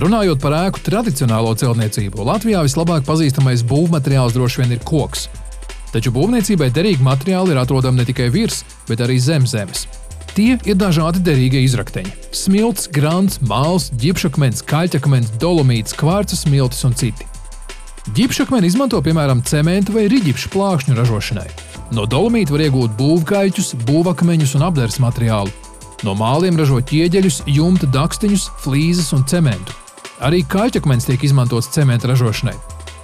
Runājot par ēku tradicionālo celtniecību, Latvijā vislabāk pazīstamais būvmateriāls droši vien ir koks. Taču būvniecībai derīgi materiāli ir atrodami ne tikai virs, bet arī zem zemes. Tie ir dažādi derīgie izrakteņi – smilts, grants, māls, ģipšakmens, kaļķakmens, dolomīts, kvarca smiltis un citi. Ģipšakmeni izmanto piemēram cementu vai riģipšu plākšņu ražošanai. No dolomīta var iegūt būvkaļķus, būvakmeņus un apdares materiālu. No māliem ražo ķieģeļus, jumta dakstiņus, flīzes un cementu. Arī kaļķakmens tiek izmantots cementa ražošanai.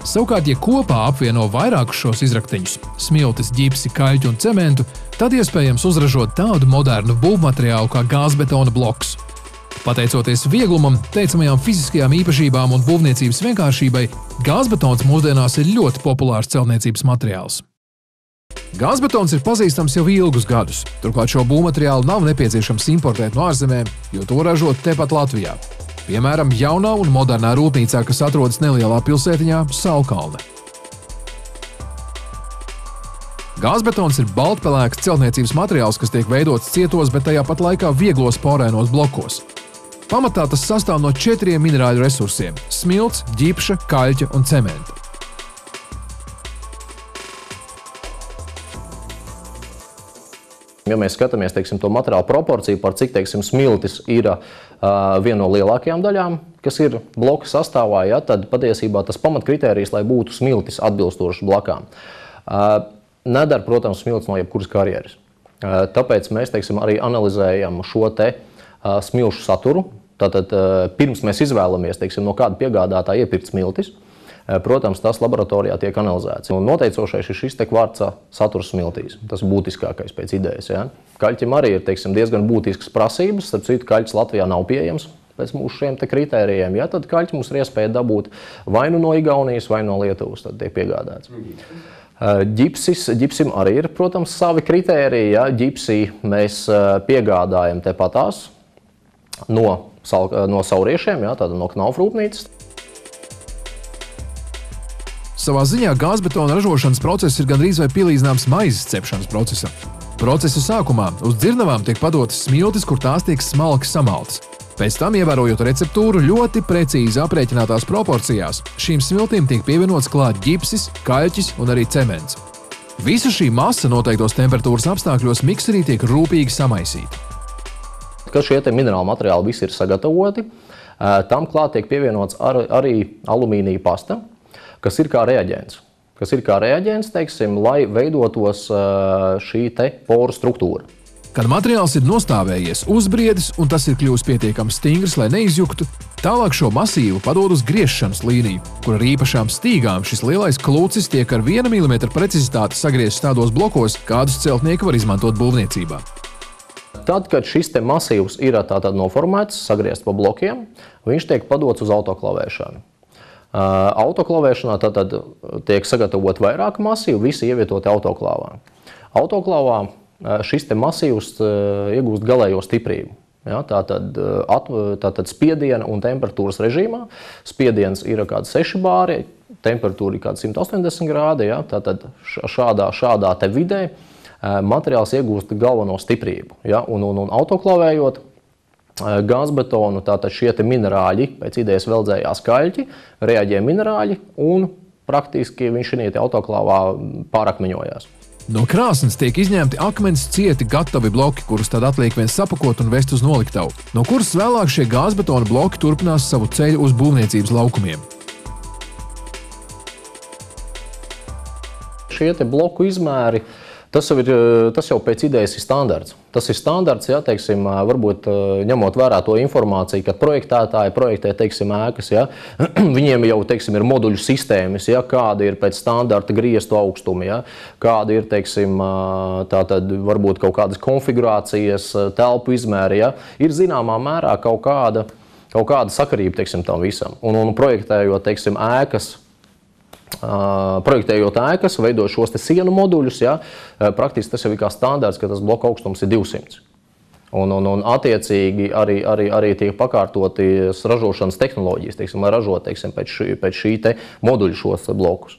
Savukārt, ja kopā apvieno vairākus šos izrakteņus – smiltis, ģipsi, kaļķu un cementu, tad iespējams uzražot tādu modernu būvmateriālu kā gāzbetona bloks. Pateicoties vieglumam, teicamajām fiziskajām īpašībām un būvniecības vienkāršībai, gāzbetons mūsdienās ir ļoti populārs celtniecības materiāls. Gāzbetons ir pazīstams jau ilgus gadus, turklāt šo būvmateriālu nav nepieciešams importēt no ārzemēm, jo to ražot tepat Latvijā. Piemēram, jaunā un modernā rūpnīcā, kas atrodas nelielā pilsētiņā Salkalne. Gāzbetons ir baltpelēks celtniecības materiāls, kas tiek veidots cietos, bet tajā pat laikā vieglos porēnos blokos. Pamatā tas sastāv no 4 minerāļu resursiem – smilts, ģipša, kaļķa un cementa. Ja mēs skatāmies, teiksim, to materiālu proporciju, par cik, teiksim, smiltis ir viena no lielākajām daļām, kas ir bloka sastāvā, ja, tad patiesībā tas pamatkritērijs, lai būtu smiltis atbilstošs blokām. Nedara, protams, smiltis no jebkuras karjeras. Tāpēc mēs, teiksim, arī analizējam šo te smilšu saturu. Tātad, pirms mēs izvēlamies, teiksim, no kāda piegādātāja iepirkt smiltis, protams, tas laboratorijā tiek analizēts. Un noteicošais ir šis te kvarca saturs smiltīs. Tas ir būtiskākais pēc idejas. Ja? Kaļķim arī ir, teiksim, diezgan būtiskas prasības. Starp citu, kaļķis Latvijā nav pieejams pēc mūsu šiem te kritērijiem. Ja? Tad kaļķi mums ir iespēja dabūt vai nu no Igaunijas, vai no Lietuvas, tad tiek piegādāts. Ģipsim arī ir, protams, savi kritēriji. Ja? Ģipsī mēs piegādājam tepatās no sauriešiem, ja? Tātad no Knaufrūpnīcas. Savā ziņā gāzbetona ražošanas process ir gandrīz vai pielīdzināms maizes cepšanas procesam. Procesa sākumā uz dzirnavām tiek padotas smiltis, kur tās tiek smalki samaltas. Pēc tam, ievērojot receptūru ļoti precīzi aprēķinātās proporcijās, šīm smiltīm tiek pievienots klāt ģipsis, kaļķis un arī cements. Visa šī masa noteiktos temperatūras apstākļos mikserī tiek rūpīgi samaisīta. Kad šie te minerāli materiāli visi ir sagatavoti, tam klāt tiek pievienots arī alumīnija pasta, kas ir kā reaģents, teiksim, lai veidotos šī te poru struktūra. Kad materiāls ir nostāvējies, uzbriedis un tas ir kļuvis pietiekami stingrs, lai neizjuktu, tālāk šo masīvu padod uz griešanas līniju, kur ar īpašām stīgām šis lielais klūcis tiek ar 1 mm precizitāti sagriezts tādos blokos, kādus celtnieki var izmantot būvniecībā. Tad, kad šis te masīvs ir tātad noformēts, sagriezt pa blokiem, viņš tiek padots uz autoklavēšanu. Autoklavēšanā tātad tiek sagatavot vairāk masīvu, visi ievietoti autoklāvā. Autoklāvā šis te masīvs iegūst galējo stiprību. Ja, tātad spiediena un temperatūras režīmā. Spiediens ir kāds 6 bāri, temperatūra ir kāds 180 grādi. Ja, tātad šādā te vidē materiāls iegūst galveno stiprību. Ja, un autoklavējot gāzbetonu, tātad šie te minerāļi, pēc idejas veldzējās kaļķi, reaģē minerāļi un praktiski viņš šī autoklāvā pārakmeņojās. No krāsnes tiek izņemti akmens cieti gatavi bloki, kurus tad atliek vien sapakot un vest uz noliktavu, no kuras vēlāk šie gāzbetona bloki turpinās savu ceļu uz būvniecības laukumiem. Šie te bloku izmēri, tas jau pēc idejas ir standarts. Tas ir standarts, ja, teiksim, varbūt ņemot vērā to informāciju, kad projektētāji projektē, teiksim, ēkas, ja, viņiem jau, teiksim, ir moduļu sistēmas, ja, kāda ir pēc standarta griestu augstumi, ja, kāda ir, teiksim, tātad varbūt kaut kādas konfigurācijas, telpu izmēri, ja, ir zināmā mērā kaut kāda sakarība, teiksim, tam visam. Un projektējot, teiksim, projektējot ēkas, veidot šos te sienu moduļus, ja, praktiski tas jau ir kā standārts, ka tas bloka augstums ir 200. Un attiecīgi arī tiek pakārtotas ražošanas tehnoloģijas, teiksim, lai ražot, teiksim, pēc šī te moduļu šos blokus.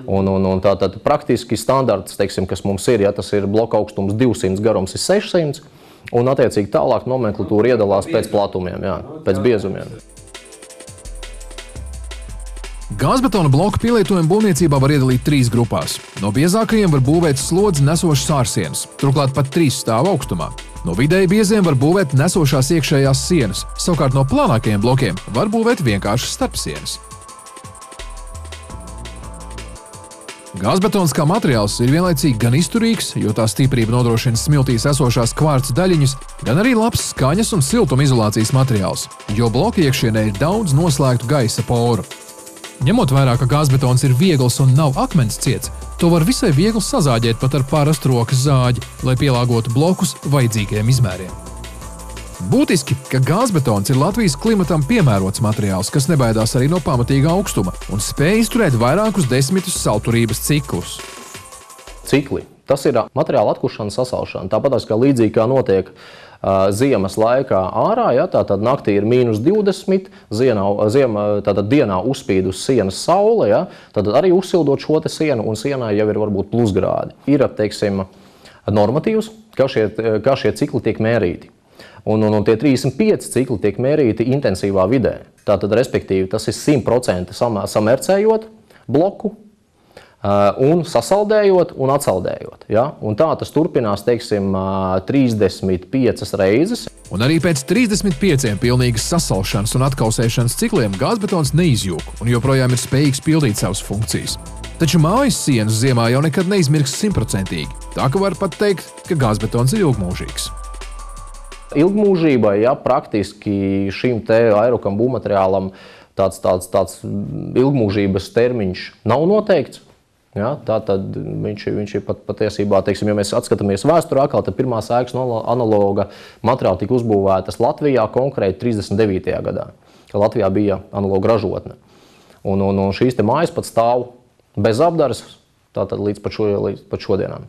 Un tātad praktiski standarts, teiksim, kas mums ir, ja tas ir bloka augstums 200, garums ir 600, un attiecīgi tālāk nomenklatūra iedalās pēc platumiem, jā, pēc biezumiem. Gāzbetona bloku pielietojumu būvniecībā var iedalīt 3 grupās. No biezākajiem var būvēt slodzi nesošas ārsienas, turklāt pat 3 stāvu augstumā. No vidēji bieziem var būvēt nesošās iekšējās sienas, savukārt no plānākajiem blokiem var būvēt vienkāršas starpsienas. Gāzbetons kā materiāls ir vienlaicīgi gan izturīgs, jo tā stiprība nodrošina smiltīs esošās kvarca daļiņas, gan arī labs skaņas un siltuma izolācijas materiāls, jo bloka iekšienē ir daudz noslēgtu gaisa poru. Ņemot vērā, ka gāzbetons ir viegls un nav akmens ciets, to var visai viegli sazāģēt pat ar parastu rokas zāģi, lai pielāgotu blokus vajadzīgajiem izmēriem. Būtiski, ka gāzbetons ir Latvijas klimatam piemērots materiāls, kas nebaidās arī no pamatīga augstuma un spēj izturēt vairākus desmitus salturības ciklus. Cikli. Tas ir materiāla atkušana, sasalšana. Tāpat kā līdzīgi kā notiek ziemas laikā ārā, ja, tātad naktī ir -20, tātad dienā uzspīd uz sienas saule, ja, tātad arī uzsildot šo te sienu, un sienā jau ir varbūt plusgrādi. Ir, teiksim, normatīvs, kā šie cikli tiek mērīti. Un tie 35 cikli tiek mērīti intensīvā vidē. Tātad, respektīvi, tas ir 100% samērcējot bloku, un sasaldējot un atsaldējot. Ja? Un tā tas turpinās, teiksim, 35 reizes. Un arī pēc 35 pilnīgas sasalšanas un atkausēšanas cikliem gāzbetons neizjūg un joprojām ir spējīgs pildīt savas funkcijas. Taču mājas sienas ziemā jau nekad neizmirks 100%. Tā ka var pat teikt, ka gāzbetons ir ilgmūžīgs. Ilgmūžībai, ja, praktiski šim te aerokam būvmateriālam tāds ilgmūžības termiņš nav noteikts. Ja, tātad viņš ir patiesībā, teiksim, ja mēs atskatāmies vēsturē, tad pirmās ēkas no analoga materiāla tika uzbūvētas Latvijā konkrēti 39. gadā, kad Latvijā bija analoga ražotne. Un šīs te mājas pat stāv bez apdares, tātad līdz pat šodienām.